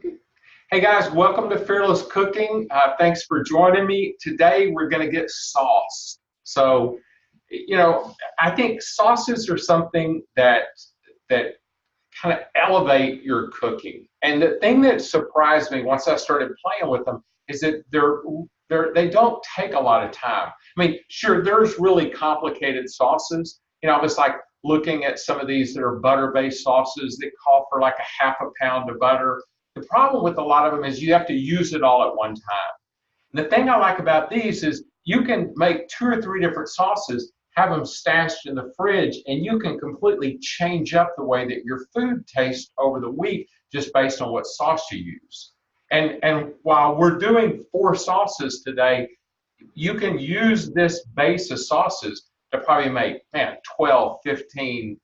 Hey guys, welcome to Fearless Cooking. Thanks for joining me. Today we're going to get sauce. I think sauces are something that kind of elevate your cooking. And the thing that surprised me once I started playing with them is that they don't take a lot of time. I mean, sure, there's really complicated sauces. I was like looking at some of these that are butter-based sauces that call for like a half a pound of butter. The problem with a lot of them is you have to use it all at one time. And the thing I like about these is you can make 2 or 3 different sauces, have them stashed in the fridge, and you can completely change up the way that your food tastes over the week just based on what sauce you use. And while we're doing 4 sauces today, you can use this base of sauces to probably make, man, 12, 15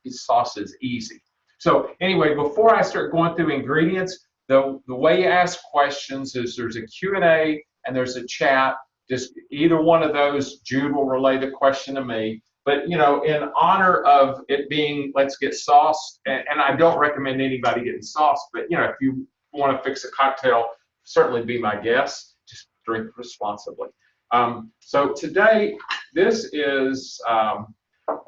sauces easy. So anyway, before I start going through ingredients, the way you ask questions is there's a Q&A and there's a chat. Just either one of those, Jude will relay the question to me. But in honor of it being let's get sauce, and I don't recommend anybody getting sauce, but if you want to fix a cocktail, certainly be my guest. Just drink responsibly. So today, this is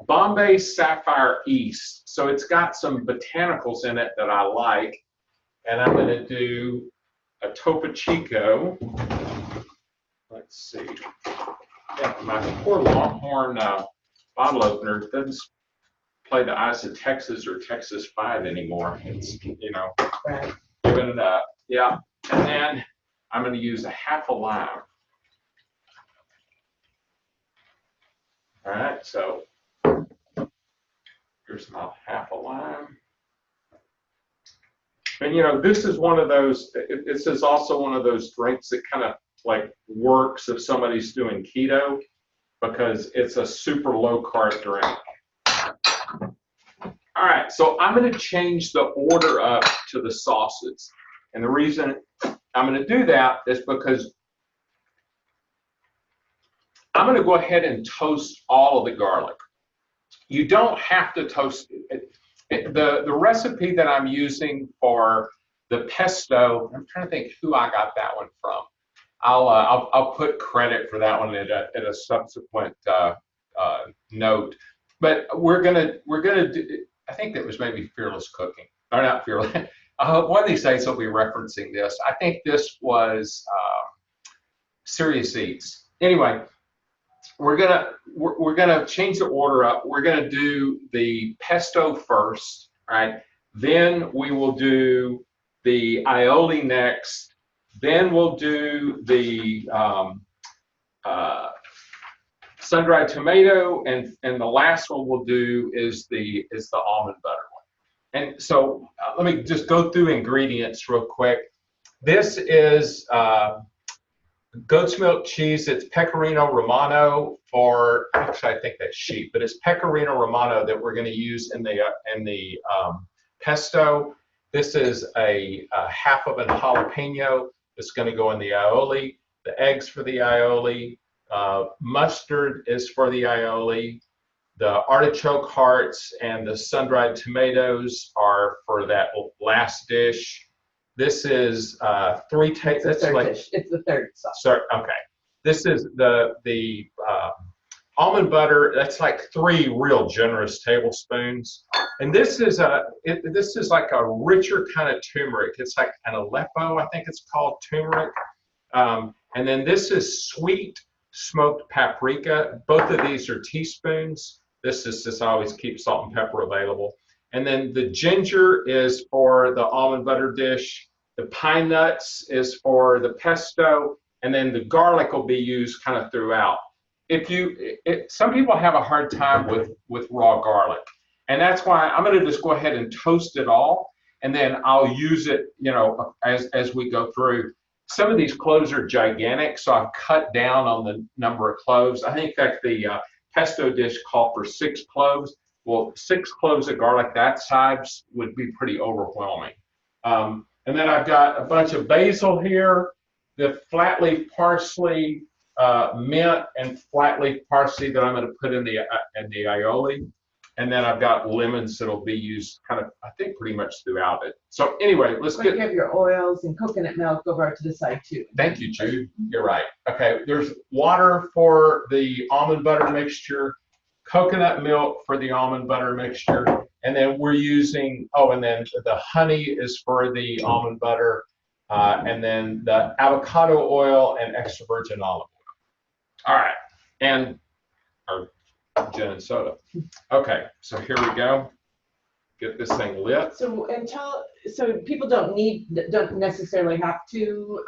Bombay Sapphire East. So it's got some botanicals in it that I like. And I'm going to do a Topo Chico. Let's see. Yeah, my poor Longhorn bottle opener doesn't play the Eyes of Texas or Texas 5 anymore. It's, Right. giving it up. Yeah. And then I'm going to use a half a lime. All right, so here's my half a lime. And this is one of those, this is also one of those drinks that kind of like works if somebody's doing keto because it's a super low carb drink. All right, so I'm going to change the order up to the sauces. And the reason I'm going to do that is because I'm going to go ahead and toast all of the garlic. You don't have to toast it. The recipe that I'm using for the pesto, I'm trying to think who I got that one from. I'll put credit for that one at a subsequent note. But we're gonna do. I think that was maybe Fearless Cooking, or not Fearless. One of these days I'll be referencing this. I think this was Serious Eats. Anyway, we're gonna change the order up. We're gonna do the pesto first, right? Then we will do the aioli next. Then we'll do the sun-dried tomato, and the last one we'll do is the almond butter one. And so let me just go through ingredients real quick. This is goat's milk cheese. It's Pecorino Romano, or actually I think that's sheep, but it's Pecorino Romano that we're going to use in the pesto. This is a half of a jalapeno that's going to go in the aioli. The eggs for the aioli. Mustard is for the aioli. The artichoke hearts and the sun-dried tomatoes are for that last dish. This is 3 tablespoons. It's the third sauce. So, okay. This is the almond butter. That's like 3 real generous tablespoons. And this is like a richer kind of turmeric. It's like an Aleppo, I think it's called turmeric. And then this is sweet smoked paprika. Both of these are teaspoons. This is just always keep salt and pepper available. And then the ginger is for the almond butter dish. The pine nuts is for the pesto, and then the garlic will be used kind of throughout. Some people have a hard time with raw garlic, and that's why I'm going to just go ahead and toast it all, and then I'll use it, as we go through. Some of these cloves are gigantic, so I've cut down on the number of cloves. I think that the pesto dish called for 6 cloves. Well, 6 cloves of garlic that size would be pretty overwhelming. And then I've got a bunch of basil here, the flat leaf parsley, mint, and flat leaf parsley that I'm going to put in the aioli. And then I've got lemons that'll be used kind of, I think, pretty much throughout it. So anyway, let's But you get. have your oils and coconut milk over to the side too. Thank you, Jude. You're right. Okay, there's water for the almond butter mixture, coconut milk for the almond butter mixture, and then we're using, oh, and then the honey is for the almond butter, and then the avocado oil and extra virgin olive oil. All right, and our gin and soda. Okay, so here we go. Get this thing lit. So so people don't necessarily have to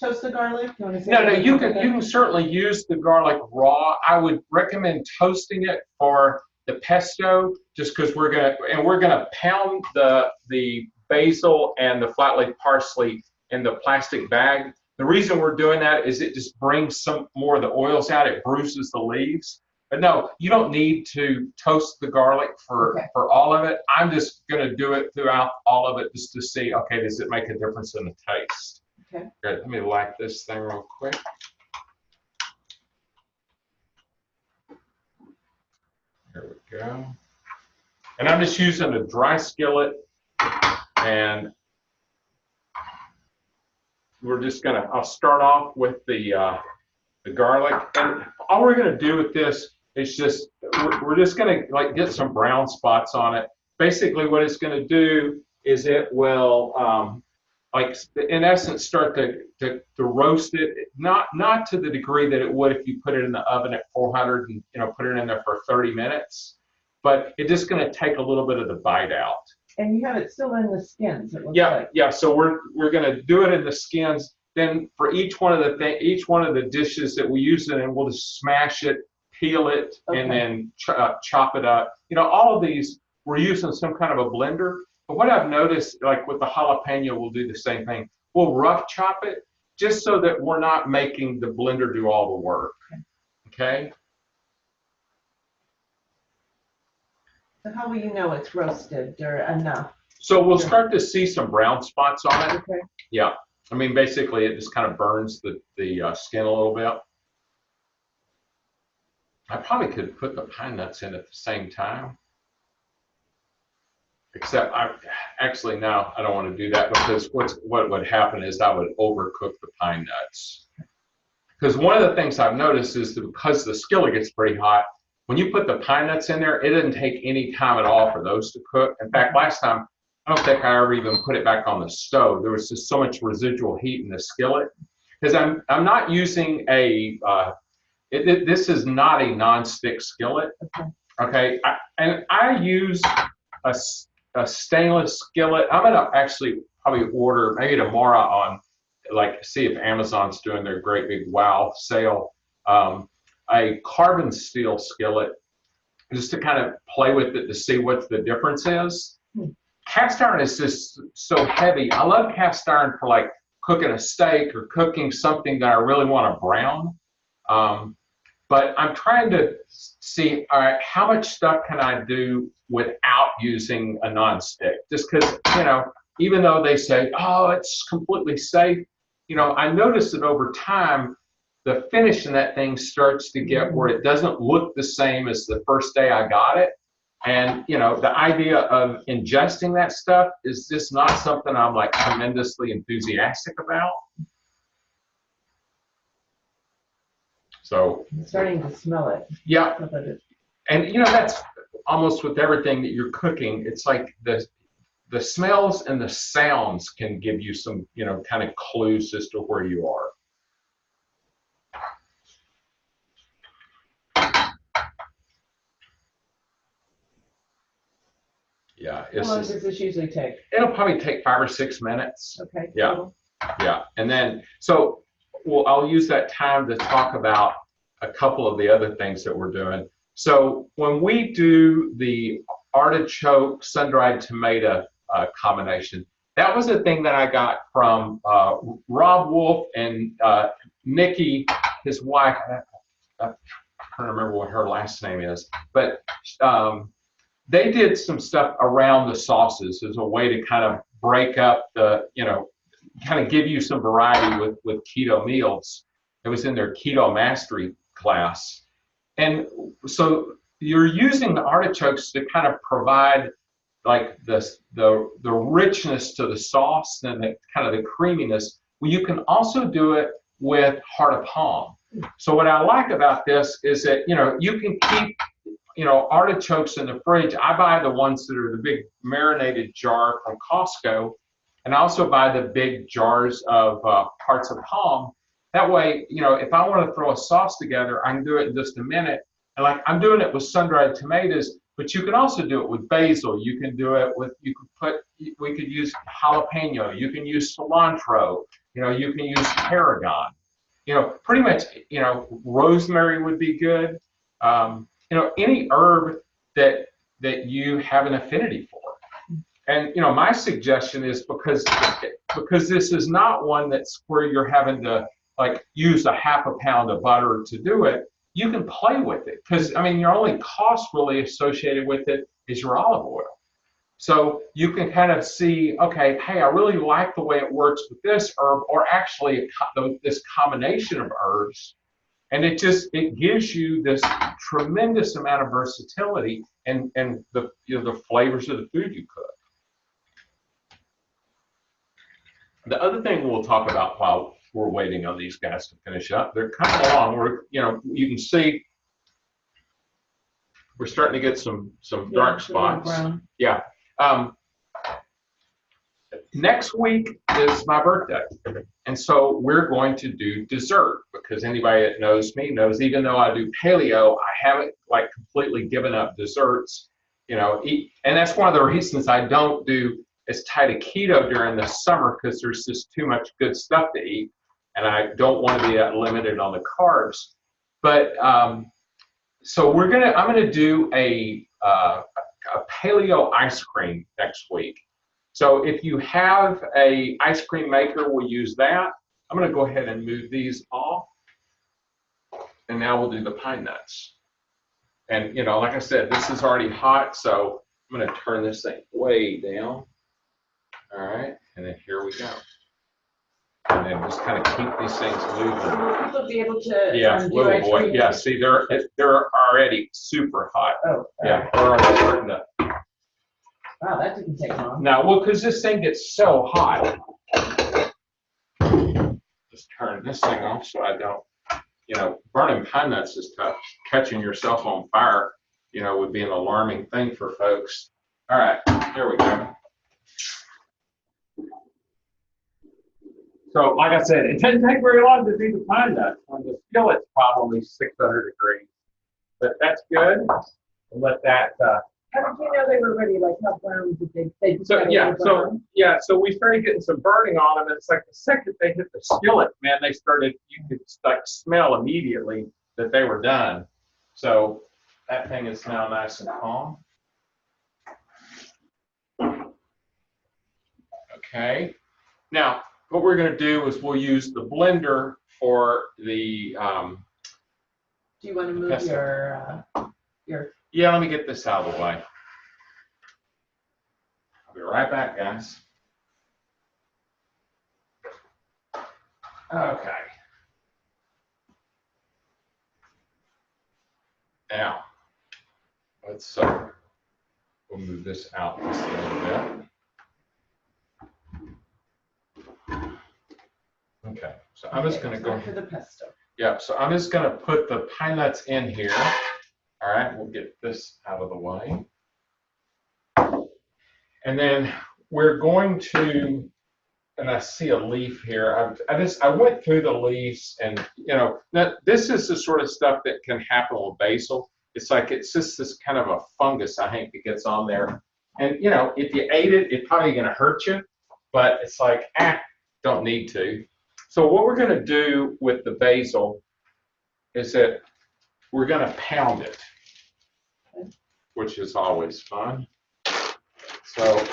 toast the garlic. No, you can certainly use the garlic raw. I would recommend toasting it for the pesto, just because we're gonna pound the basil and the flat leaf parsley in the plastic bag. The reason we're doing that is it just brings some more of the oils out. It bruises the leaves. But no, you don't need to toast the garlic for all of it. I'm just going to do it throughout all of it just to see, okay, does it make a difference in the taste? Okay. Good. Let me light this thing real quick. Here we go. And I'm just using a dry skillet, and we're just going to, I'll start off with the garlic. And all we're going to do with this, it's just, we're just going to like get some brown spots on it. Basically what it's going to do is it will, like in essence, start to roast it, not to the degree that it would if you put it in the oven at 400 and put it in there for 30 minutes, but it's just going to take a little bit of the bite out. And you have it still in the skins. It looks like. Yeah. So we're going to do it in the skins. Then for each one of the dishes that we use it in, we'll just smash it, peel it, and then chop it up. All of these, we're using some kind of a blender. But what I've noticed, like with the jalapeno, we'll do the same thing. We'll rough chop it just so that we're not making the blender do all the work. Okay? So how will you know it's roasted or enough? So we'll start to see some brown spots on it. Okay. Yeah. I mean, basically, it just kind of burns the skin a little bit. I probably could put the pine nuts in at the same time. Except now I don't want to do that, because what would happen is I would overcook the pine nuts. Because one of the things I've noticed is that because the skillet gets pretty hot, when you put the pine nuts in there, it doesn't take any time at all for those to cook. In fact, last time, I don't think I ever even put it back on the stove. There was just so much residual heat in the skillet. Because I'm not using this is not a non-stick skillet. Okay, I use a stainless skillet. I'm gonna actually probably order maybe tomorrow on, like, see if Amazon's doing their great big wow sale, a carbon steel skillet, just to kind of play with it to see what the difference is. Cast iron is just so heavy. I love cast iron for like cooking a steak or cooking something that I really want to brown. But I'm trying to see, all right, how much stuff can I do without using a nonstick? Just because, even though they say, oh, it's completely safe, I noticed that over time, the finish in that thing starts to get where it doesn't look the same as the first day I got it. And, the idea of ingesting that stuff is just not something I'm like tremendously enthusiastic about. So I'm starting to smell it. Yeah. And that's almost with everything that you're cooking. It's like the smells and the sounds can give you some, kind of clues as to where you are. Yeah. How long does this usually take? It'll probably take 5 or 6 minutes. Okay. Yeah. Cool. Yeah. And then, I'll use that time to talk about a couple of the other things that we're doing. So when we do the artichoke sun-dried tomato combination, that was a thing that I got from Rob Wolf and Nikki, his wife. I can't remember what her last name is, but they did some stuff around the sauces as a way to kind of break up the, kind of give you some variety with keto meals. It was in their keto mastery class. And so you're using the artichokes to kind of provide like the richness to the sauce and the kind of the creaminess. Well, you can also do it with heart of palm. So what I like about this is that you can keep artichokes in the fridge. I buy the ones that are the big marinated jar from Costco, and I also buy the big jars of hearts of palm. That way, if I want to throw a sauce together, I can do it in just a minute. And like I'm doing it with sun-dried tomatoes, but you can also do it with basil. You can do it with, we could use jalapeno. You can use cilantro. You can use tarragon. Pretty much, rosemary would be good. Any herb that you have an affinity for. And my suggestion is because this is not one that's where you're having to like use a half a pound of butter to do it. You can play with it because your only cost really associated with it is your olive oil. So you can kind of see, okay, hey, I really like the way it works with this herb, or actually this combination of herbs, and it gives you this tremendous amount of versatility and the the flavors of the food you cook. The other thing we'll talk about while we're waiting on these guys to finish up, they're coming along. You can see we're starting to get some dark spots. Yeah. Next week is my birthday, and so we're going to do dessert because anybody that knows me knows even though I do paleo, I haven't like completely given up desserts. And that's one of the reasons I don't do as tight a keto during the summer because there's just too much good stuff to eat, and I don't want to be that limited on the carbs. But so I'm gonna do a paleo ice cream next week. So if you have a ice cream maker, we'll use that. I'm gonna go ahead and move these off, and now we'll do the pine nuts. And like I said, this is already hot, so I'm gonna turn this thing way down. All right, and then here we go. And then just kind of keep these things moving. You'll be able to do ice cream. Yeah, see, they're already super hot. Oh. Yeah, they're already starting to. Wow, that didn't take long. No, well, because this thing gets so hot. Just turn this thing off so I don't, burning pine nuts is tough. Catching yourself on fire, would be an alarming thing for folks. All right, here we go. So, like I said, it doesn't take very long to do the pine nuts. On the skillet's probably 600 degrees, but that's good. We'll let that. How did you know they were ready? Like how brown did they just so we started getting some burning on them. And it's like the second they hit the skillet, man, you could like smell immediately that they were done. So that thing is now nice and calm. Okay. Now, what we're going to do is we'll use the blender for the. Do you want to move pesto. your? Yeah, let me get this out of the way. I'll be right back, guys. Okay. Now, let's we'll move this out just a little bit. Okay, so I'm just going to go for the pesto. Yeah, so I'm just going to put the pine nuts in here. All right, we'll get this out of the way. And then we're going to, and I see a leaf here. I went through the leaves, and this is the sort of stuff that can happen with basil. It's just this kind of a fungus I think that gets on there. And if you ate it, it's probably going to hurt you, but it's like, don't need to. So what we're going to do with the basil is that we're going to pound it, which is always fun. So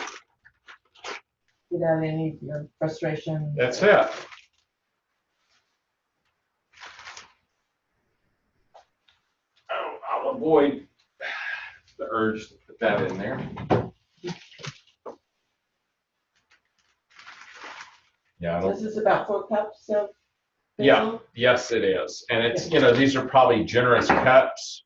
get out any of your frustration. That's it. Oh, I'll avoid the urge to put that in there. Yeah. This is about 4 cups of basil? Yeah. Yes, it is. And it's these are probably generous cups.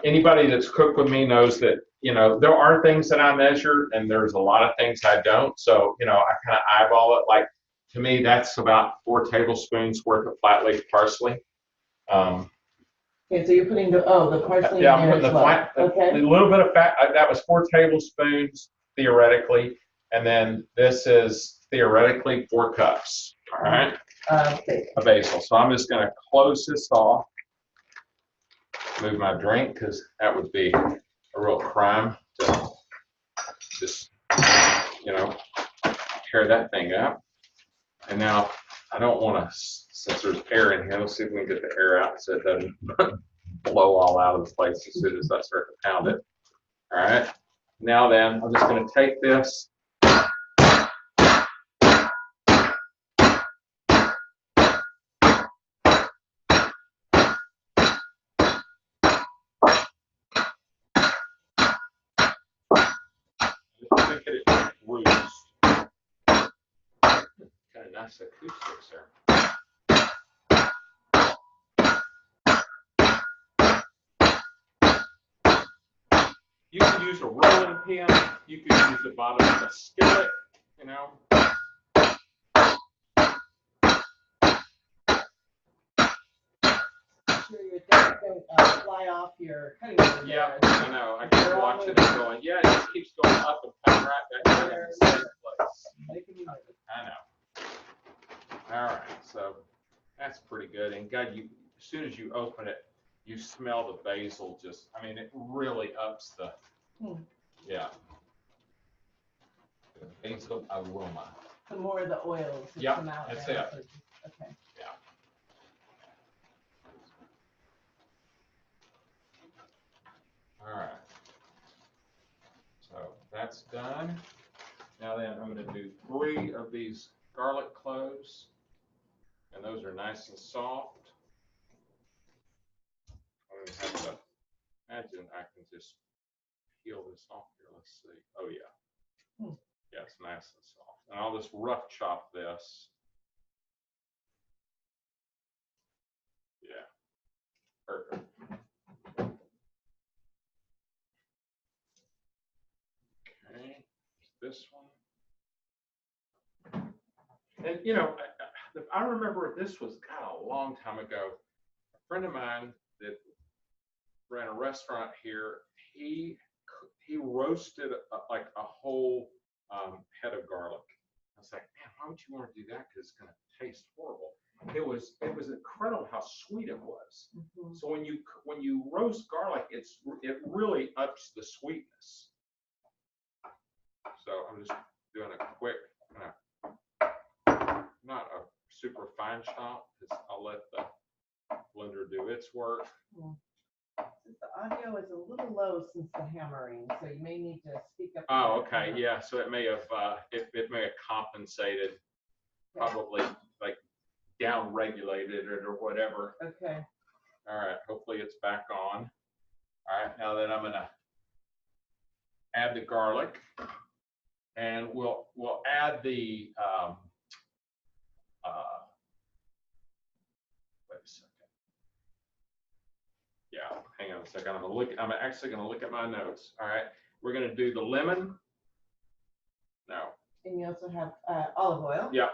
Anybody that's cooked with me knows that, there are things that I measure and there's a lot of things I don't. So, I kind of eyeball it. Like, to me, that's about 4 tablespoons worth of flat leaf parsley. Okay, so you're putting the parsley Yeah, in I'm there putting as well. Okay. a little bit of fat. That was 4 tablespoons theoretically. And then this is theoretically 4 cups. All right. Of basil. So I'm just going to close this off. Move my drink because that would be a real crime to just, tear that thing up. And now I don't want to, since there's air in here, let's see if we can get the air out so it doesn't blow all out of the place as soon as I start to pound it. All right. Now then, I'm just going to take this. Look at it bruised. Kind of nice acoustics there. You can use a rolling pin. You can use the bottom of a skillet. Sure your thing don't fly off your cutting board. Yeah, I know. I keep watching it going. Yeah, it just keeps going up and coming right back down in the same place. I know. All right, so that's pretty good. And God, as soon as you open it, you smell the basil. It really ups the, yeah, the basil aroma. The more of the oils that come out. That's there. it. Okay. Yeah. All right. So that's done. Now then, I'm going to do 3 of these garlic cloves, and those are nice and soft. I'm going to have to imagine I can just peel this off here. Let's see. Oh yeah. Yeah, it's nice and soft. And I'll just rough chop this. Yeah. Perfect. Okay. This one. And I remember this was a long time ago. A friend of mine that ran a restaurant here, he roasted like a whole head of garlic. I was like, man, why would you want to do that? Because it's going to taste horrible. It was incredible how sweet it was. Mm-hmm. So when you roast garlic, it really ups the sweetness. So I'm just doing a quick, not a super fine chop, because I'll let the blender do its work. Yeah. The audio is a little low since the hammering, so you may need to speak up. Oh, okay, yeah. So it may have it may have compensated, probably like down regulated it or whatever. Okay. All right. Hopefully it's back on. All right. Now then, I'm gonna add the garlic, and we'll add the wait a second. Yeah, hang on a second. I'm actually gonna look at my notes. All right, we're gonna do the lemon. No. And you also have olive oil. Yeah.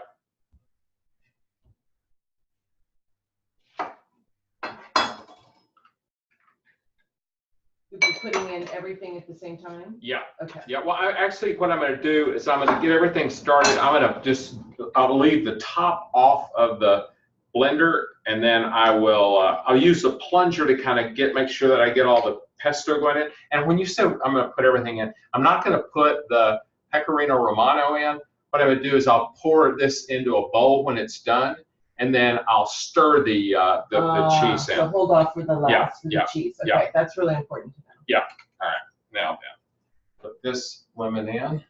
You'll be putting in everything at the same time? Yeah. Okay. Yeah. Well, actually, what I'm gonna do is I'm gonna get everything started. I'll leave the top off of the blender, and then I'll use the plunger to kind of make sure that I get all the pesto going in. And when you say I'm going to put everything in, I'm not going to put the pecorino romano in. What I would do is I'll pour this into a bowl when it's done, and then I'll stir the cheese in. So hold off for the last for the cheese. Okay, that's really important to know. Yeah. All right. Now then, put this lemon in.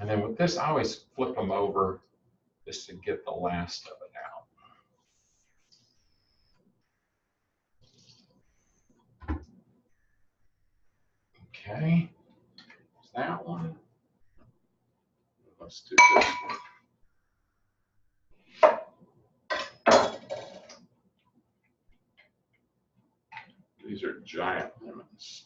And then with this, I always flip them over just to get the last of it out. Okay, there's that one. Let's do this one. These are giant lemons.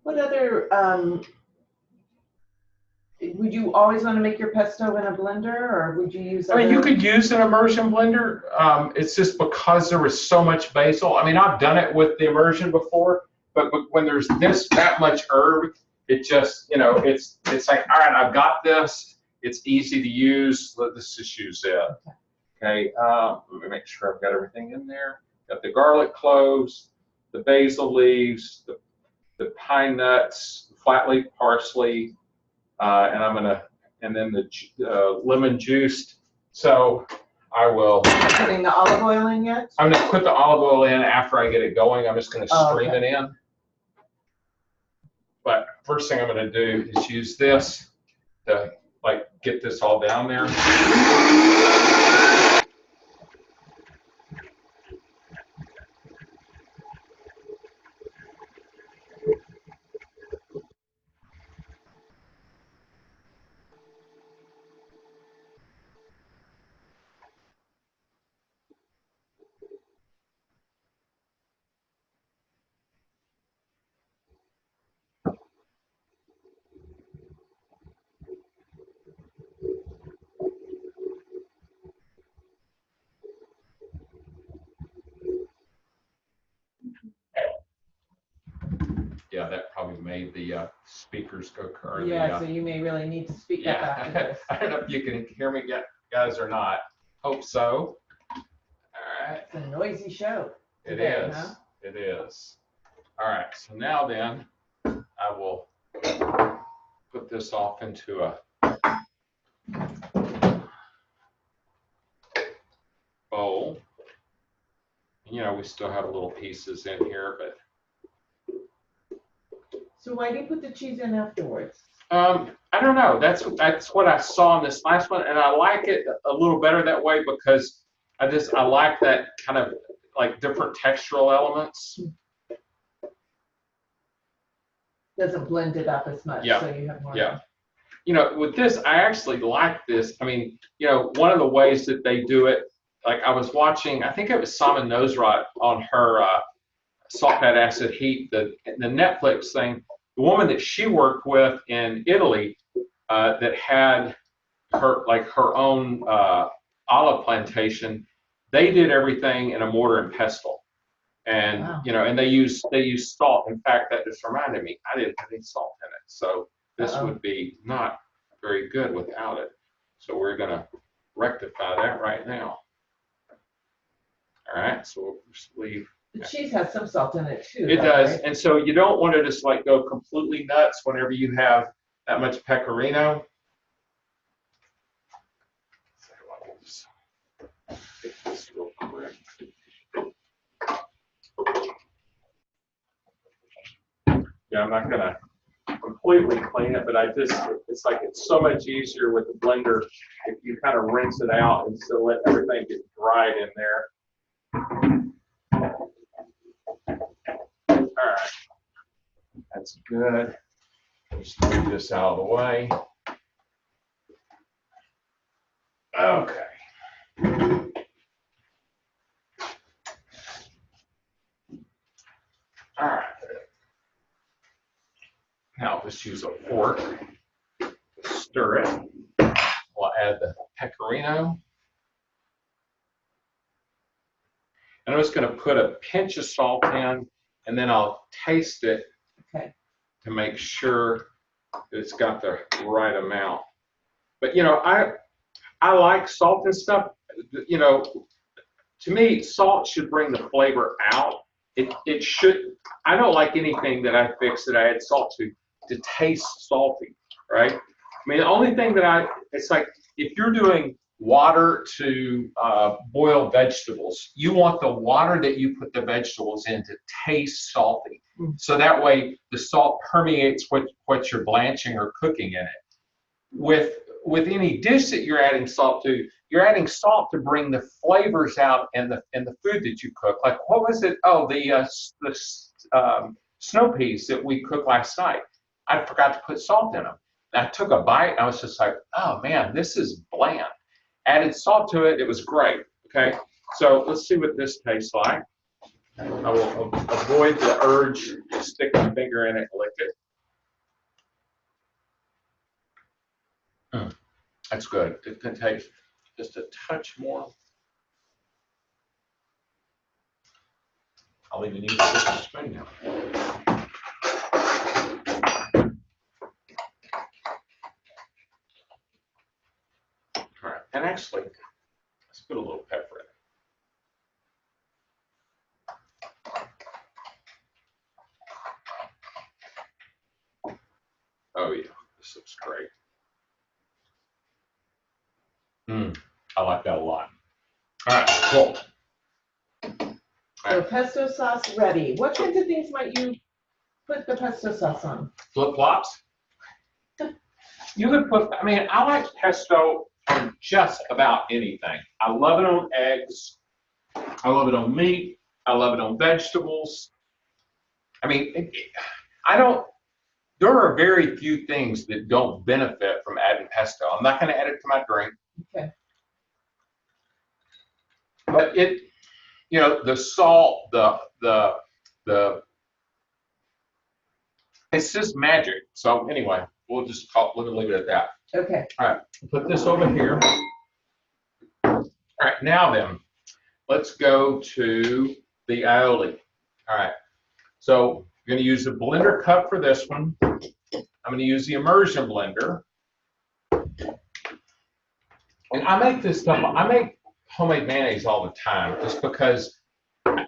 What other, would you always want to make your pesto in a blender, or would you use I mean, you other- could use an immersion blender. It's just because there was so much basil. I mean, I've done it with the immersion before, but when there's that much herb, it just, you know, it's like, all right, I've got this. It's easy to use. Let's just use it. Okay. Let me make sure I've got everything in there. Got the garlic cloves, the basil leaves, the pine nuts, flat leaf parsley, and then the lemon juice. So I will. Putting the olive oil in yet? I'm going to put the olive oil in after I get it going. I'm just going to stream it in. But first thing I'm going to do is use this to like get this all down there. Yeah, that probably made the speakers go crazy. Yeah, so you may really need to speak up after this. I don't know if you can hear me guys or not. Hope so. All right. It's a noisy show. It is. Huh? It is. All right. So now then, I will put this off into a bowl. You know, we still have little pieces in here, but. So why do you put the cheese in afterwards? I don't know. That's what I saw in this last one, and I like it a little better that way because I like that kind of like different textural elements. Doesn't blend it up as much, Yeah. So you have more. Yeah. You know, with this, I actually like this. I mean, you know, one of the ways that they do it, like I was watching, I think it was Simon Nosrat on her Salt, Fat, Acid, Heat, the Netflix thing. The woman that she worked with in Italy that had her own olive plantation, they did everything in a mortar and pestle, and Wow. you know, and they use salt. In fact, that just reminded me, I didn't have any salt in it, so this would be not very good without it. So we're gonna rectify that right now. All right, so we'll just leave. The cheese has some salt in it too. It does, right? and so you don't want to just like go completely nuts whenever you have that much pecorino. So I'll just take this real quick. Yeah, I'm not gonna completely clean it, but it's like it's so much easier with the blender if you kind of rinse it out and still let everything get dried in there. All right, that's good. Just move this out of the way. Okay. All right. Now let's use a fork to stir it. We'll add the pecorino. And I'm just going to put a pinch of salt in, and then I'll taste it to make sure that it's got the right amount. But you know, I like salt and stuff. You know, to me, salt should bring the flavor out. It should. I don't like anything that I fix that I add salt to taste salty, right? I mean, the only thing that it's like if you're doing water to boil vegetables, you want the water that you put the vegetables in to taste salty. So that way the salt permeates what you're blanching or cooking in it. with any dish that you're adding salt to, you're adding salt to bring the flavors out in the food that you cook. Like what was it? Oh, snow peas that we cooked last night. I forgot to put salt in them. And I took a bite and I was just like, oh man, this is bland. Added salt to it, it was great. Okay, so let's see what this tastes like. I will avoid the urge to stick my finger in it and lick it. That's good. It can taste just a touch more. I'll even use this spoon now. All right, and actually, let's put a little pepper in it. Oh yeah, this looks great. I like that a lot. All right, cool. So pesto sauce ready. What kinds of things might you put the pesto sauce on? Flip-flops. You could put, I mean, I like pesto on just about anything. I love it on eggs. I love it on meat. I love it on vegetables. I mean, there are very few things that don't benefit from adding pesto. I'm not going to add it to my drink. Okay. But the salt, it's just magic. So anyway, we'll leave it at that. Okay. All right, put this over here. All right, now then, let's go to the aioli. All right, so I'm going to use a blender cup for this one. I'm going to use the immersion blender. And I make this stuff, I make homemade mayonnaise all the time just because,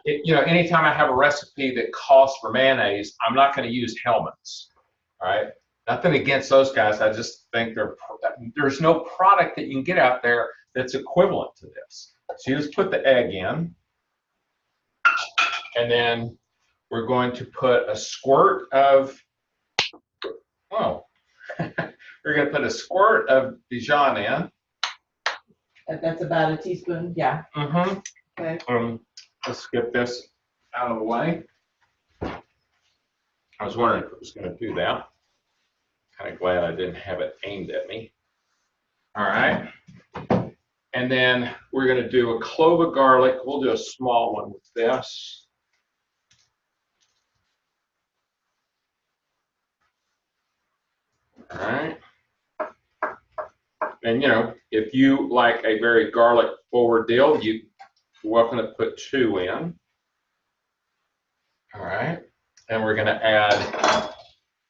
anytime I have a recipe that calls for mayonnaise, I'm not going to use Hellmann's, all right? Nothing against those guys. I just think there's no product that you can get out there that's equivalent to this. So you just put the egg in, and then we're going to put a squirt of, we're going to put a squirt of Dijon in. That's about a teaspoon, yeah. Mm-hmm. Okay. Let's get this out of the way. I was wondering if it was going to do that. Kind of glad I didn't have it aimed at me. All right. And then we're going to do a clove of garlic. We'll do a small one with this. All right. And if you like a very garlic forward deal, you're welcome to put 2 in. All right. And we're going to add.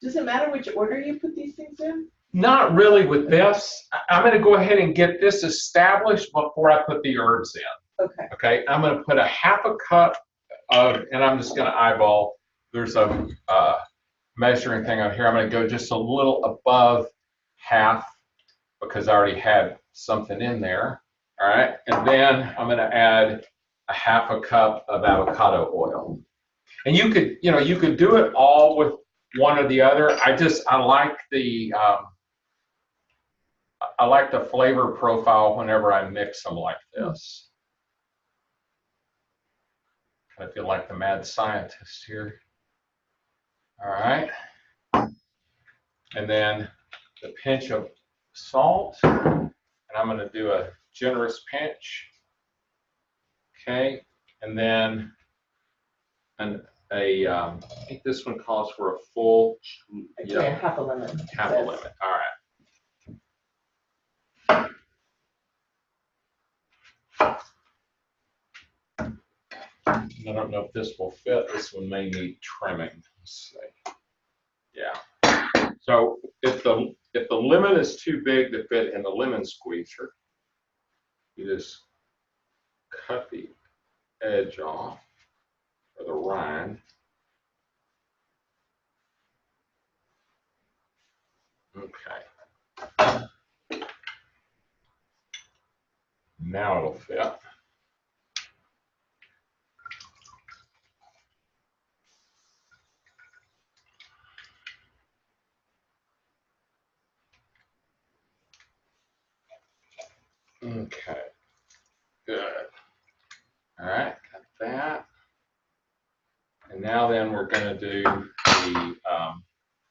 Does it matter which order you put these things in? Not really with this. I'm going to go ahead and get this established before I put the herbs in. Okay. Okay. I'm going to put a half a cup of, and I'm just going to eyeball. There's a measuring thing on here. I'm going to go just a little above half because I already had something in there. All right. And then I'm going to add a half a cup of avocado oil. And you could do it all with one or the other. I like the flavor profile whenever I mix them like this. I feel like the mad scientist here. All right. And then the pinch of salt. And I'm going to do a generous pinch. Okay. And then I think this one calls for a full. Okay, half a lemon. Half a lemon. All right. I don't know if this will fit. This one may need trimming. Let's see. Yeah. So if the lemon is too big to fit in the lemon squeezer, you just cut the edge off or the rind. Okay. Now it'll fit. And now then we're going to do the, I'm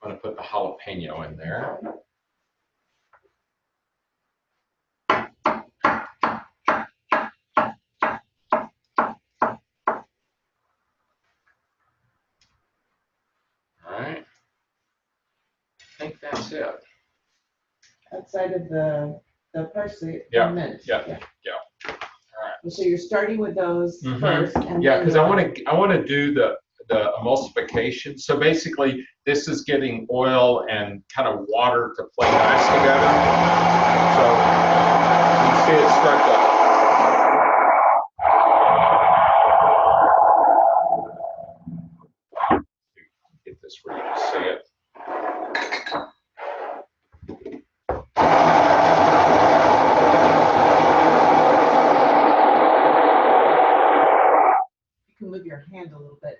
going to put the jalapeno in there. All right. I think that's it. Outside of the parsley Yeah, and mint. yeah. All right. So you're starting with those first, and yeah, then because I want to do the emulsification. So basically, this is getting oil and kind of water to play nice together. So you see it start to. Get this where you can see it. you can move your hand a little bit.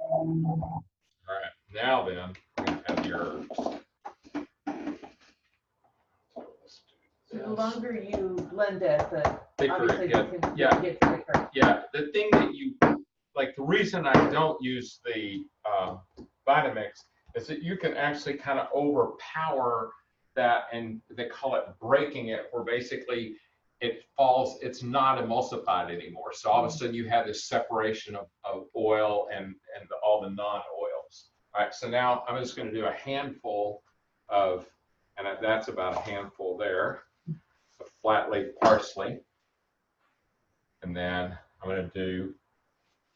All right, now then, we're going to have the herbs. So the longer you blend it, the Thicker obviously it gets. it can Yeah. get thicker. Yeah, the thing that you, like the reason I don't use the Vitamix is that you can actually kind of overpower that, and they call it breaking it, where basically it falls, it's not emulsified anymore. So all of a sudden you have this separation of oil and all the non-oils. All right, so now I'm just going to do a handful of, and that's about a handful there, of flat leaf parsley. And then I'm going to do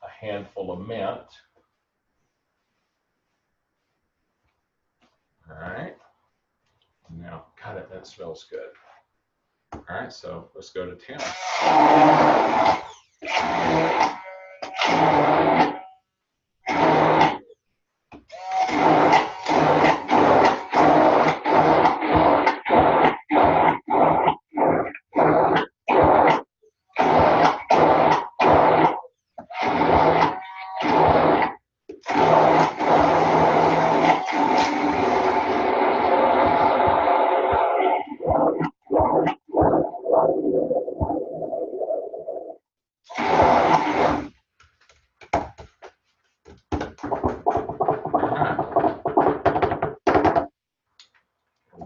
a handful of mint. All right. Now, got it. That smells good. All right, so let's go to Tim.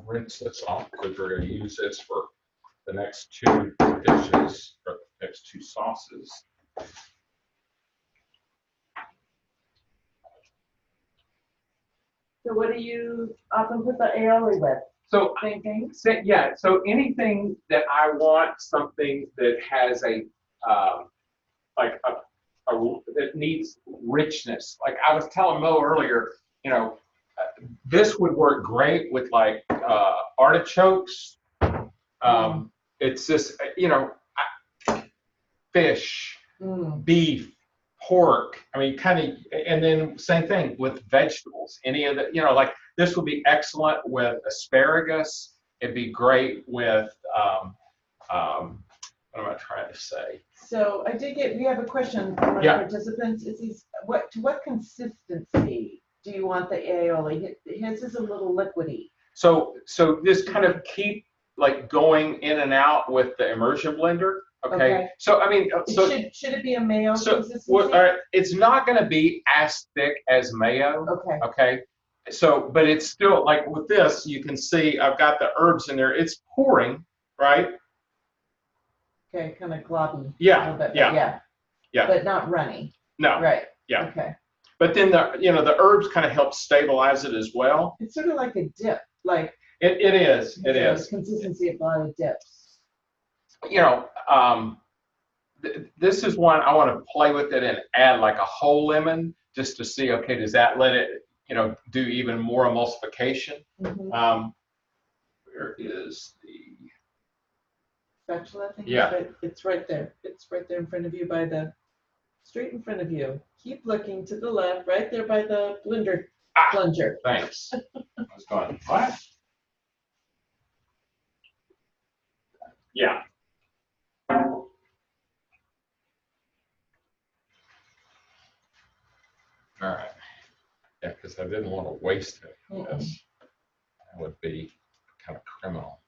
Rinse this off because we're going to use this for the next two dishes, or the next two sauces. So what do you often put the aioli with? So Same thing? yeah, so anything that I want something that has a like that needs richness. Like I was telling Mo earlier, you know, this would work great with like artichokes. It's just, you know, fish, beef, pork. I mean, kind of, and then same thing with vegetables. Any of the, you know, like this would be excellent with asparagus. It'd be great with, what am I trying to say? So I did get, we have a question from one of our participants. It says, to what consistency do you want the aioli? His is a little liquidy. So this kind of keep like going in and out with the immersion blender. Okay. So I mean, so should it be a mayo consistency? It's not going to be as thick as mayo. Okay. Okay. So, but it's still like with this, you can see I've got the herbs in there. It's pouring, right? Okay, kind of globby. Yeah. A little bit, Yeah. But not runny. No. Right. Yeah. Okay. But then the herbs kind of help stabilize it as well. It's sort of like a dip, like it is. It is. Consistency of a lot of dips. You know, this is one I want to play with it and add like a whole lemon just to see, okay, does that let it, you know, do even more emulsification? Where is the spatula thing? Yeah. It's right there. It's right there in front of you straight in front of you. Keep looking to the left, right there by the plunger. Thanks. I was going, what? Yeah. All right. Yeah, because I didn't want to waste it. This. That would be kind of criminal.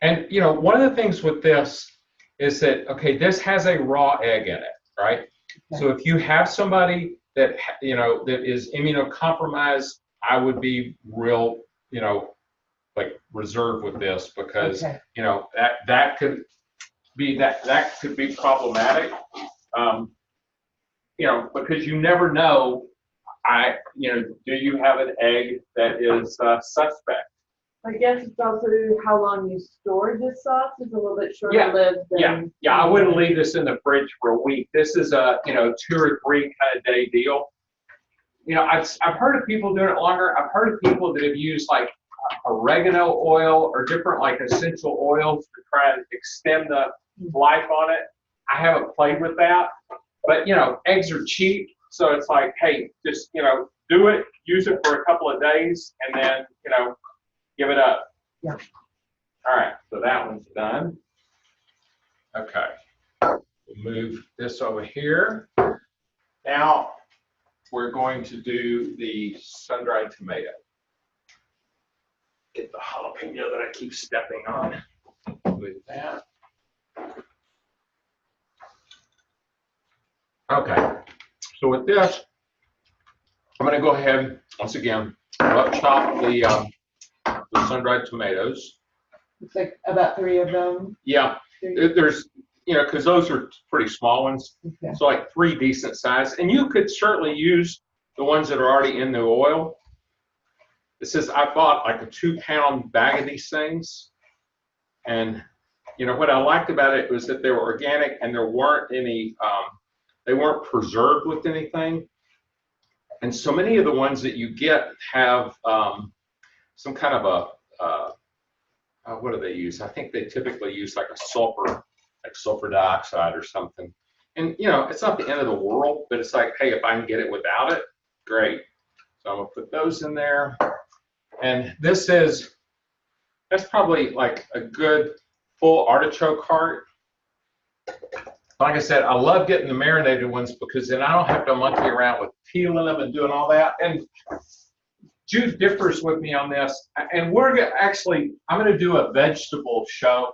And, you know, one of the things with this is that, okay, this has a raw egg in it, right? Okay. So if you have somebody that, you know, that is immunocompromised, I would be real, you know, like reserved with this because, you know, that could be problematic. You know, because you never know. You know, do you have an egg that is suspect? I guess it's also how long you store this sauce is a little bit shorter lived than. Yeah. I wouldn't leave this in the fridge for a week. This is a 2 or 3 kind of day deal. You know, I've heard of people doing it longer. I've heard of people that have used like oregano oil or different like essential oils to try and extend the life on it. I haven't played with that, but you know, eggs are cheap, so it's like, hey, just do it, use it for a couple of days, and then give it up. Yeah. All right, so that one's done. Okay, we'll move this over here. Now we're going to do the sun-dried tomato. Get the jalapeno that I keep stepping on. With that. Okay, so with this, I'm going to go ahead once again, rough chop the sun-dried tomatoes. It's like about 3 of them. Yeah, there's because those are pretty small ones, so like 3 decent size, and you could certainly use the ones that are already in the oil. It says I bought like a 2-pound bag of these things, and what I liked about it was that they were organic and there weren't any, they weren't preserved with anything. And so many of the ones that you get have some kind of a, what do they use? I think they typically use like a sulfur dioxide or something. And it's not the end of the world, but it's like, hey, if I can get it without it, great. So I'm gonna put those in there. And that's probably like a good full artichoke heart. Like I said, I love getting the marinated ones because then I don't have to monkey around with peeling them and doing all that. And Jude differs with me on this, and I'm going to do a vegetable show,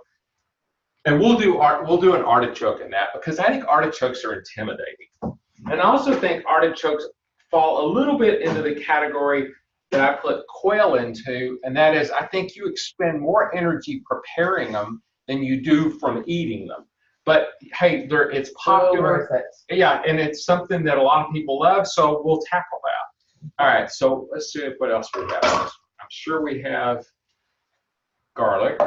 and we'll do an artichoke in that because I think artichokes are intimidating, and I also think artichokes fall a little bit into the category that I put quail into, and that is I think you expend more energy preparing them than you do from eating them. But hey, it's popular. Yeah, and it's something that a lot of people love, so we'll tackle that. All right, so let's see what else we have. I'm sure we have garlic.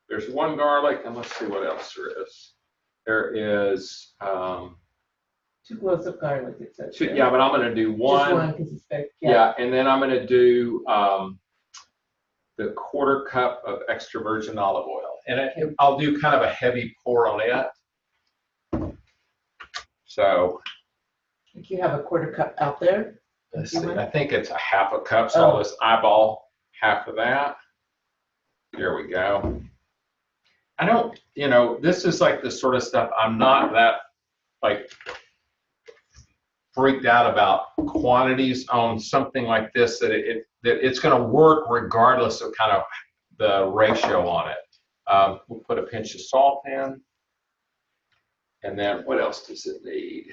There's 1 garlic, and let's see what else there is. There is 2 cloves of garlic, it says. Yeah, but I'm going to do 1. Just 1 because it's big. Yeah, and then I'm going to do the 1/4 cup of extra virgin olive oil. And I'll do kind of a heavy pour on it. So. I think you have a 1/4 cup out there. Let's see, I think it's a 1/2 cup, so I'll just eyeball half of that. There we go. I don't, this is like the sort of stuff I'm not that like freaked out about quantities on something like this, that it's going to work regardless of kind of the ratio on it. We'll put a pinch of salt in, and then what else does it need?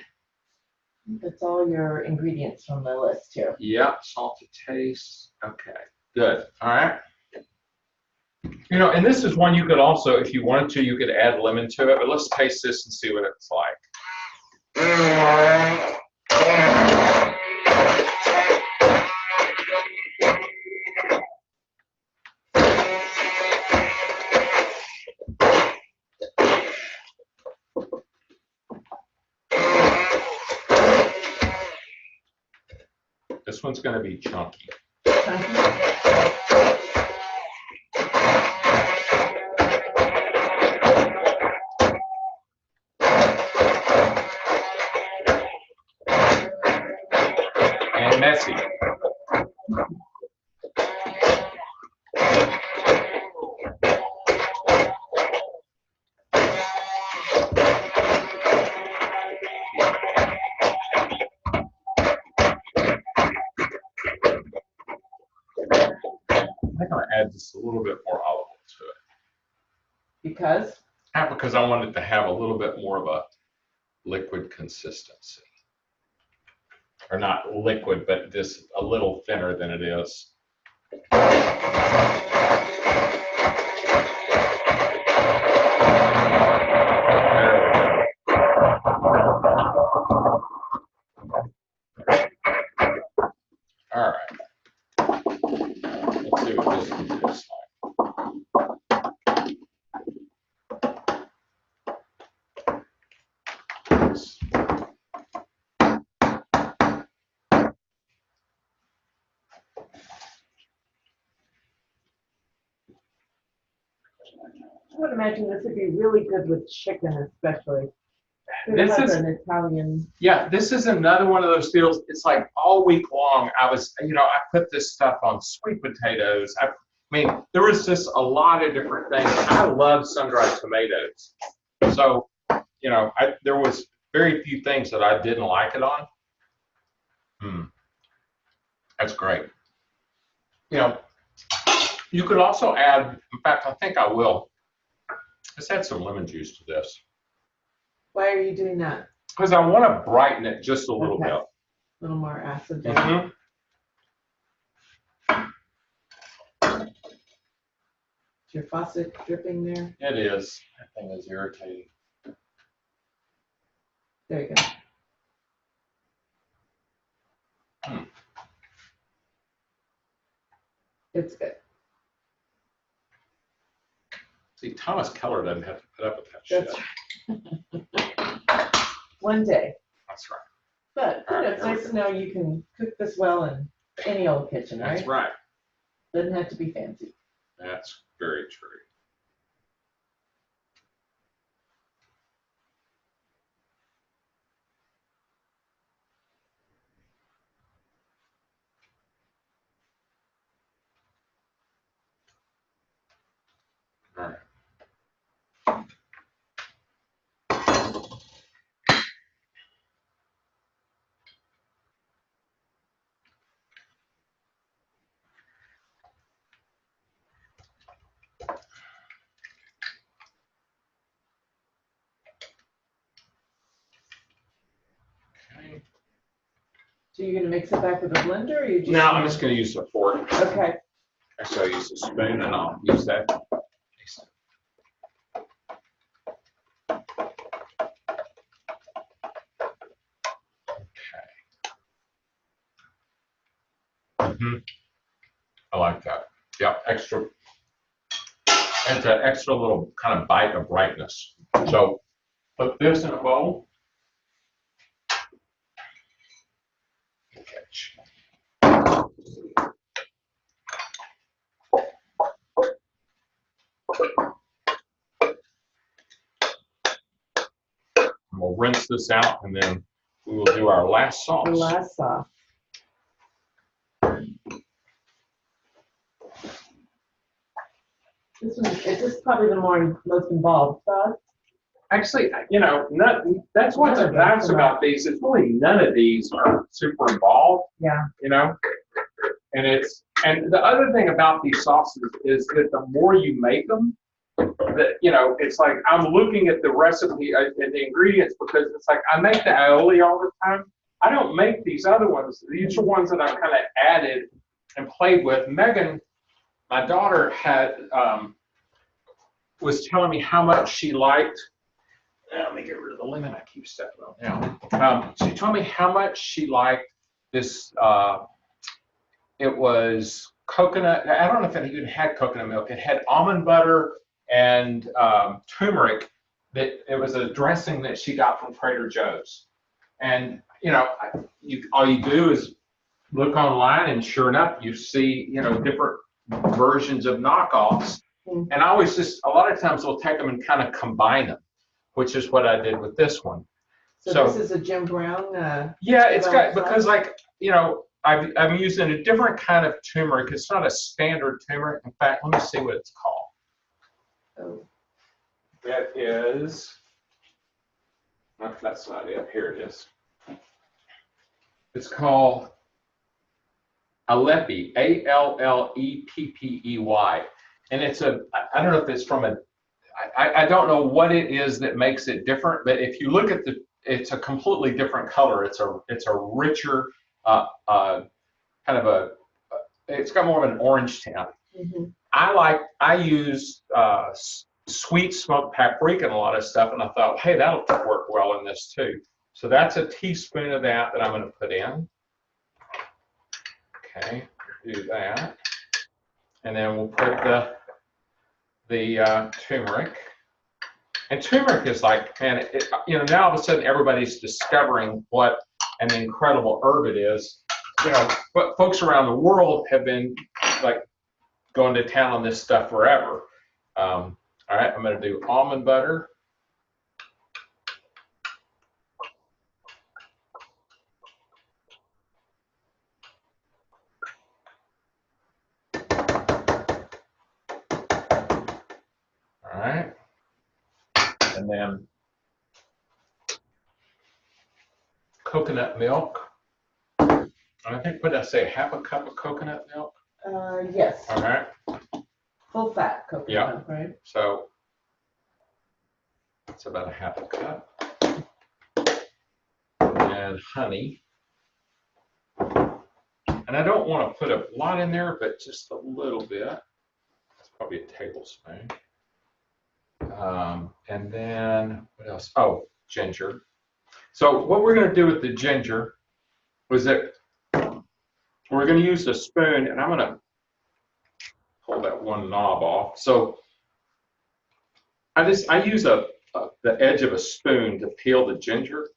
That's all your ingredients from the list here. Yeah, salt to taste. Okay, good. All right. And this is one you could also, if you wanted to, you could add lemon to it, but let's taste this and see what it's like. This one's going to be chunky. messy. I'm going to add just a little bit more olive oil to it. Because? Because I want it to have a little bit more of a liquid consistency. Or not liquid, but just a little thinner than it is. All right. Let's see what this one tastes like. I would imagine this would be really good with chicken, especially. This is an Italian. Yeah, this is another one of those deals. It's like all week long. I put this stuff on sweet potatoes. I mean, there was just a lot of different things. I love sun-dried tomatoes. So, there was very few things that I didn't like it on. That's great. You could also add, in fact, I think I will. Let's add some lemon juice to this. Why are you doing that? Because I want to brighten it just a little bit. A little more acid there. Mm-hmm. Is your faucet dripping there? It is. That thing is irritating. There you go. It's good. See, Thomas Keller doesn't have to put up with that shit. Right. One day. That's right. But it's nice to know you can cook this well in any old kitchen, right? That's right. Doesn't have to be fancy. That's very true. All right. Okay. So you're going to mix it back with a blender, or you just? No, I'm just going to use a fork. Okay. Actually, I'll use a spoon, and I'll use that. I like that. Yeah, extra. It's an extra little kind of bite of brightness. So put this in a bowl. Catch. We'll rinse this out, and then we will do our last sauce. The last sauce. This is probably the most involved sauce. Actually, that's what's nice about these. It's really none of these are super involved. Yeah. And the other thing about these sauces is that the more you make them, it's like I'm looking at the recipe and the ingredients, because it's like I make the aioli all the time. I don't make these other ones. These are ones that I've kind of added and played with. Megan, my daughter, was telling me how much she liked. Let me get rid of the lemon I keep stepping on now. She told me how much she liked this. It was coconut. I don't know if it even had coconut milk. It had almond butter and turmeric. That it was a dressing that she got from Trader Joe's. And all you do is look online, and sure enough, you see different versions of knockoffs. And I always a lot of times we'll take them and kind of combine them, which is what I did with this one. So this is a Jim Brown. Yeah, it's got, because I'm using a different kind of turmeric. It's not a standard turmeric. In fact, let me see what it's called. Oh. It is, no, that's not it. Here it is. It's called Alleppey, Alleppey. And it's I don't know if it's from I don't know what it is that makes it different, but if you look at it's a completely different color. It's a richer, kind of it's got more of an orange tint. Mm-hmm. I use sweet smoked paprika and a lot of stuff, and I thought, hey, that'll work well in this too. So that's a teaspoon of that I'm going to put in. Okay, do that, and then we'll put the turmeric. And turmeric is like, man, now all of a sudden everybody's discovering what an incredible herb it is. But folks around the world have been like going to town on this stuff forever. All right, I'm going to do almond butter. All right, and then coconut milk. I think, what did I say, half a cup of coconut milk? Yes. All right. Full fat coconut milk, right? So that's about a half a cup. And honey. And I don't want to put a lot in there, but just a little bit. That's probably a tablespoon. And then what else? Oh, ginger. So what we're going to do with the ginger was that we're going to use a spoon, and I'm going to pull that one knob off. So I use the edge of a spoon to peel the ginger.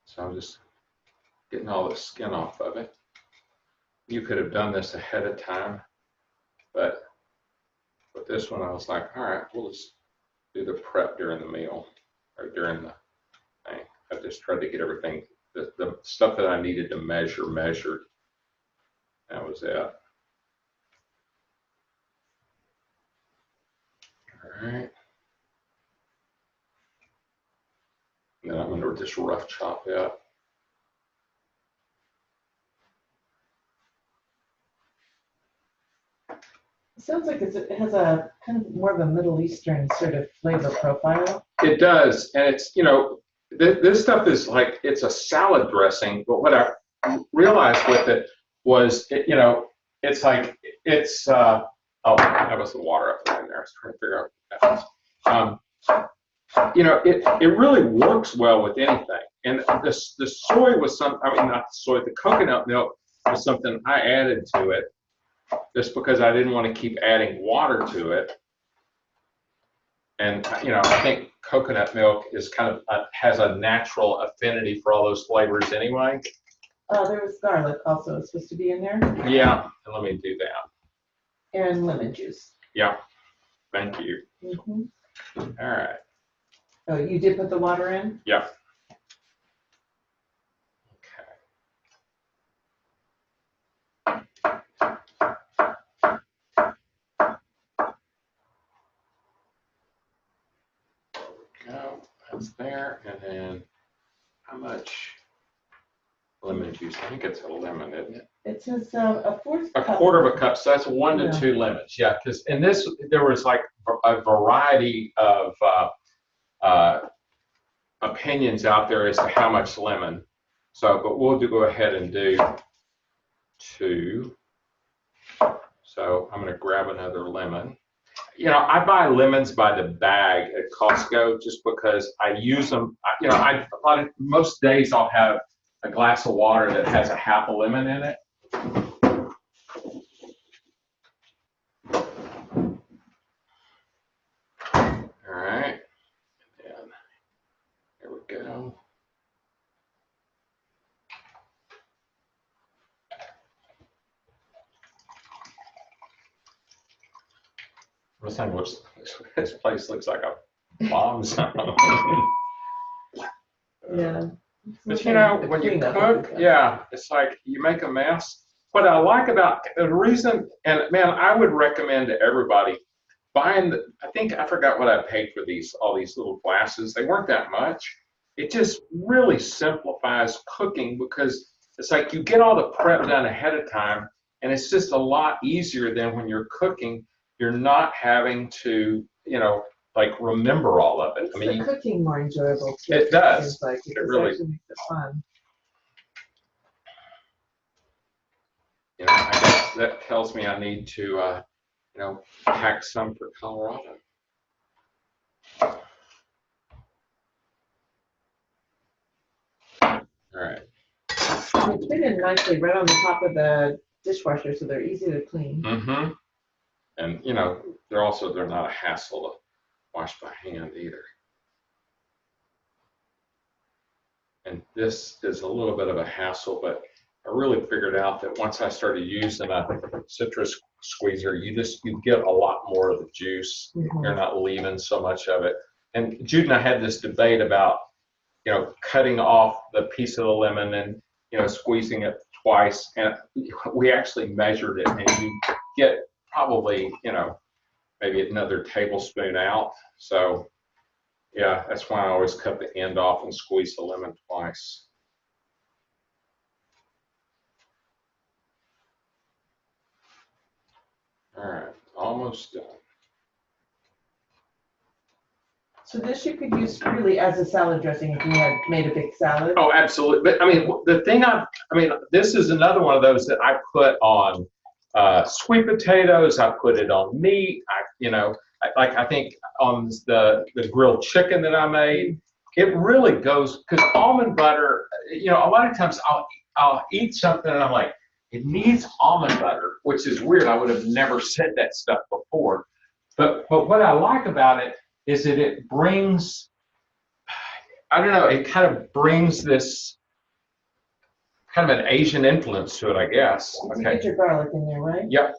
So I'm just getting all the skin off of it. You could have done this ahead of time, but with this one I was like, all right, we'll just do the prep during the meal or during the thing. I just tried to get everything, the stuff that I needed to measured. That was it. All right. And then I'm going to just rough chop it. It sounds like it has a kind of more of a Middle Eastern sort of flavor profile. It does, and it's, this stuff is like, it's a salad dressing, but what I realized with it was, it's like, it's, oh, that was the water up there. I was trying to figure out what that was. It really works well with anything. And the soy was not the soy, the coconut milk was something I added to it just because I didn't want to keep adding water to it. And, I think coconut milk is kind of, has a natural affinity for all those flavors anyway. There was garlic also. It's supposed to be in there. Yeah, and let me do that. And lemon juice. Yeah, thank you. Mm-hmm. All right. Oh, you did put the water in? Yeah. Go. That's there. And then how much lemon juice? I think it's a lemon, isn't it? It says a fourth cup. A quarter of a cup. So that's 1 to 2 lemons. Yeah, because in this, there was like a variety of opinions out there as to how much lemon. So, but we'll go ahead and do 2. So I'm going to grab another lemon. I buy lemons by the bag at Costco just because I use them. Most days I'll have a glass of water that has a half a lemon in it. All right, and there we go. This place looks like a bomb zone. Yeah. But you know, when you cook, yeah, it's like you make a mess. What I like about the reason, and man, I would recommend to everybody buying I forgot what I paid for all these little glasses. They weren't that much. It just really simplifies cooking because it's like you get all the prep done ahead of time, and it's just a lot easier than when you're cooking. You're not having to, like remember all of it. Makes the cooking more enjoyable too. It does. It really actually makes it fun. I guess that tells me I need to, pack some for Colorado. All right. It's been in nicely right on the top of the dishwasher, so they're easy to clean. Mm-hmm. And they're not a hassle to wash by hand either. And this is a little bit of a hassle, but I really figured out that once I started using a citrus squeezer, you get a lot more of the juice. Mm-hmm. You're not leaving so much of it. And Jude and I had this debate about, cutting off the piece of the lemon and, squeezing it twice. And we actually measured it, and you get probably, maybe another tablespoon out. So yeah, that's why I always cut the end off and squeeze the lemon twice. All right, almost done. So this you could use really as a salad dressing if you had made a big salad. Oh, absolutely. But I mean, this is another one of those that I put on sweet potatoes. I put it on meat. I think on the grilled chicken that I made, it really goes, because almond butter, a lot of times I'll eat something and I'm like, it needs almond butter, which is weird. I would have never said that stuff before. But what I like about it is that it brings, it kind of brings this kind of an Asian influence to it, I guess. Okay. You get your garlic in there, right? Yep.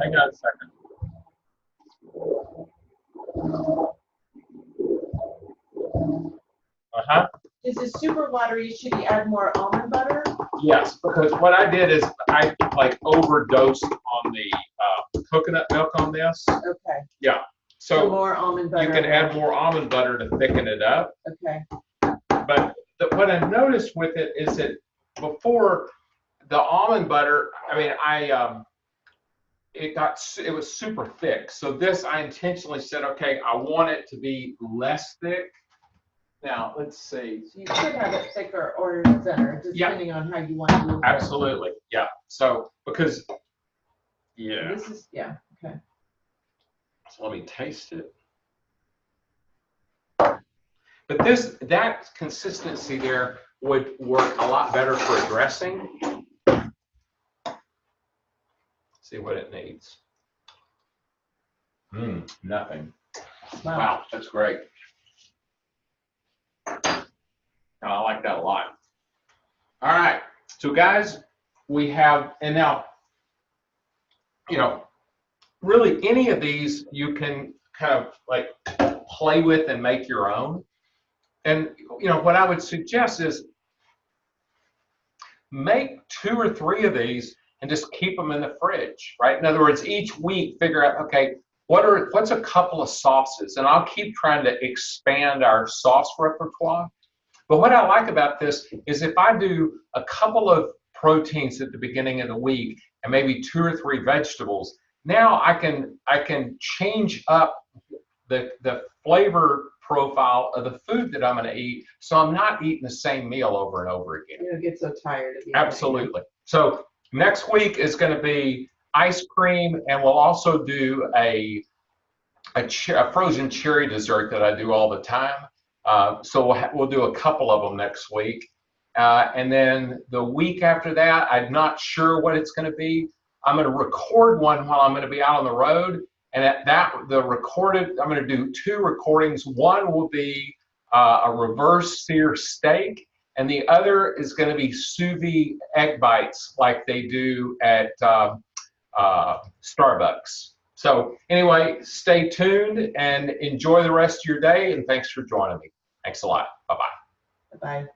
Hang on a second. Uh-huh. Is it super watery? Should you add more almond butter? Yes, because what I did is I overdosed on the coconut milk on this. Okay. Yeah. So more almond butter. You can add more almond butter to thicken it up. Okay. But what I noticed with it is that before the almond butter, it was super thick. So this, I intentionally said, okay, I want it to be less thick. Now, let's see. So you could have it thicker or thinner, depending on how you want to do it. Absolutely, yeah. So, because, yeah. This is, yeah, okay. So let me taste it. But that consistency there would work a lot better for a dressing. See what it needs. Nothing. Wow, that's great. I like that a lot. All right, so guys, we have, and now, really any of these you can kind of like play with and make your own. And, what I would suggest is make 2 or 3 of these and just keep them in the fridge, right? In other words, each week figure out, okay, what's a couple of sauces? And I'll keep trying to expand our sauce repertoire. But what I like about this is if I do a couple of proteins at the beginning of the week and maybe 2 or 3 vegetables, now I can change up the flavor profile of the food that I'm going to eat, so I'm not eating the same meal over and over again. You don't get so tired of eating. Absolutely. So next week is going to be ice cream, and we'll also do a frozen cherry dessert that I do all the time. So we'll do a couple of them next week. And then the week after that, I'm not sure what it's going to be. I'm going to record one while I'm going to be out on the road, And the recorded, I'm going to do 2 recordings. One will be a reverse sear steak, and the other is going to be sous vide egg bites like they do at Starbucks. So anyway, stay tuned and enjoy the rest of your day, and thanks for joining me. Thanks a lot. Bye-bye. Bye-bye.